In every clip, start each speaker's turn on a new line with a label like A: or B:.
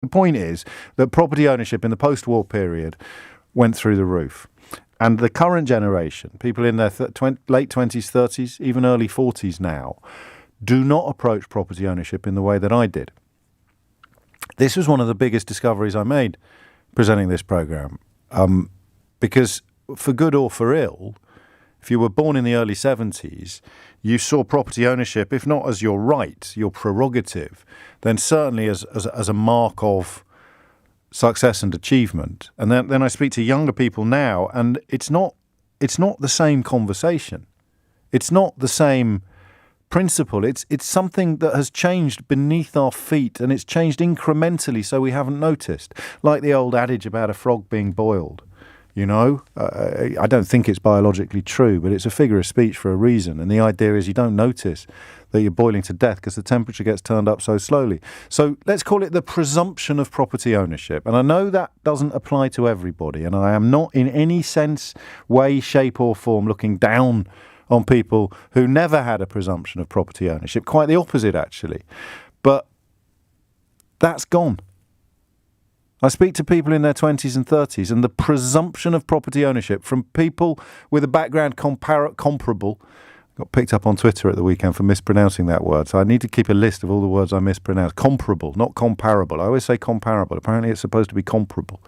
A: The point is that property ownership in the post-war period went through the roof. And the current generation, people in their late 20s, 30s, even early 40s now, do not approach property ownership in the way that I did. This was one of the biggest discoveries I made presenting this program. Because for good or for ill, if you were born in the early 70s, you saw property ownership, if not as your right, your prerogative, then certainly as a mark of success and achievement. And then I speak to younger people now, and it's not the same conversation. It's not the same principle. It's something that has changed beneath our feet, and it's changed incrementally so we haven't noticed. Like the old adage about a frog being boiled. You know, I don't think it's biologically true, but it's a figure of speech for a reason. And the idea is you don't notice that you're boiling to death because the temperature gets turned up so slowly. So let's call it the presumption of property ownership. And I know that doesn't apply to everybody. And I am not in any sense, way, shape or form looking down on people who never had a presumption of property ownership. Quite the opposite, actually. But that's gone. I speak to people in their 20s and 30s, and the presumption of property ownership from people with a background comparable. Got picked up on Twitter at the weekend for mispronouncing that word, so I need to keep a list of all the words I mispronounce. Comparable, not comparable. I always say comparable. Apparently it's supposed to be comparable.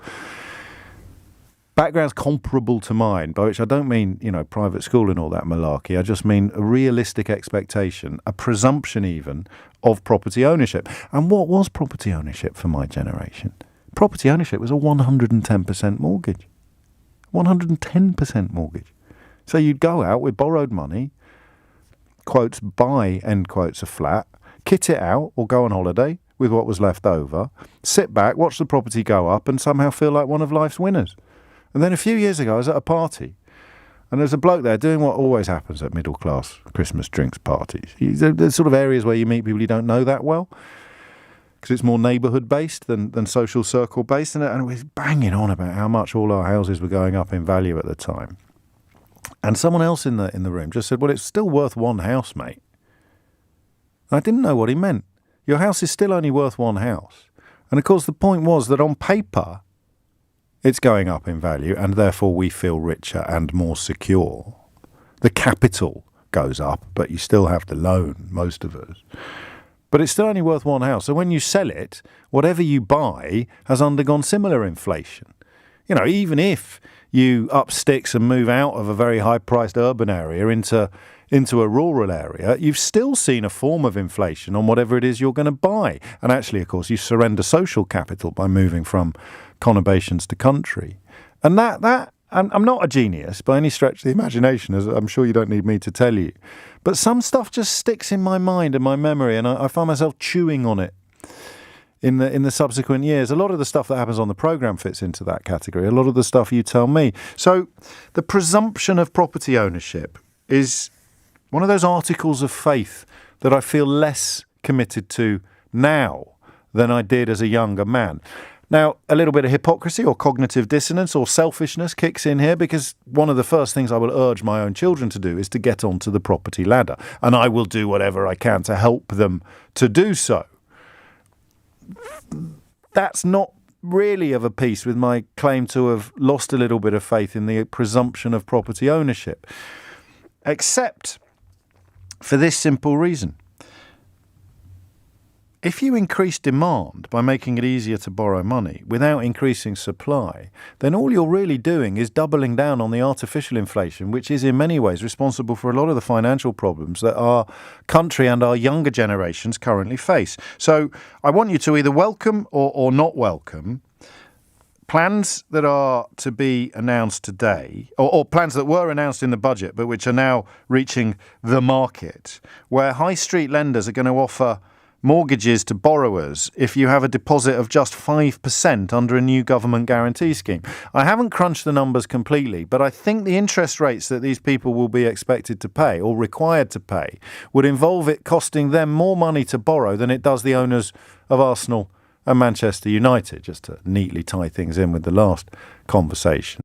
A: Backgrounds comparable to mine, by which I don't mean, private school and all that malarkey. I just mean a realistic expectation, a presumption even, of property ownership. And what was property ownership for my generation? Property ownership was a 110% mortgage. 110% mortgage. So you'd go out with borrowed money, quotes, buy, end quotes, a flat, kit it out or go on holiday with what was left over, sit back, watch the property go up and somehow feel like one of life's winners. And then a few years ago I was at a party and there's a bloke there doing what always happens at middle class Christmas drinks parties. There's sort of areas where you meet people you don't know that well, because it's more neighbourhood-based than social circle-based. And it was banging on about how much all our houses were going up in value at the time. And someone else in the room just said, well, it's still worth one house, mate. And I didn't know what he meant. Your house is still only worth one house. And, of course, the point was that on paper, it's going up in value, and therefore we feel richer and more secure. The capital goes up, but you still have the loan, most of us. But it's still only worth one house. So when you sell it, whatever you buy has undergone similar inflation. Even if you up sticks and move out of a very high-priced urban area into a rural area, you've still seen a form of inflation on whatever it is you're going to buy. And actually, of course, you surrender social capital by moving from conurbations to country. And I'm not a genius by any stretch of the imagination, as I'm sure you don't need me to tell you. But some stuff just sticks in my mind and my memory, and I find myself chewing on it in the subsequent years. A lot of the stuff that happens on the programme fits into that category. A lot of the stuff you tell me. So the presumption of property ownership is one of those articles of faith that I feel less committed to now than I did as a younger man. Now, a little bit of hypocrisy or cognitive dissonance or selfishness kicks in here, because one of the first things I will urge my own children to do is to get onto the property ladder. And I will do whatever I can to help them to do so. That's not really of a piece with my claim to have lost a little bit of faith in the presumption of property ownership. Except for this simple reason. If you increase demand by making it easier to borrow money without increasing supply, then all you're really doing is doubling down on the artificial inflation, which is in many ways responsible for a lot of the financial problems that our country and our younger generations currently face. So I want you to either welcome or not welcome plans that are to be announced today, or plans that were announced in the budget but which are now reaching the market, where high street lenders are going to offer mortgages to borrowers if you have a deposit of just 5% under a new government guarantee scheme. I haven't crunched the numbers completely, but I think the interest rates that these people will be expected to pay or required to pay would involve it costing them more money to borrow than it does the owners of Arsenal and Manchester United, just to neatly tie things in with the last conversation.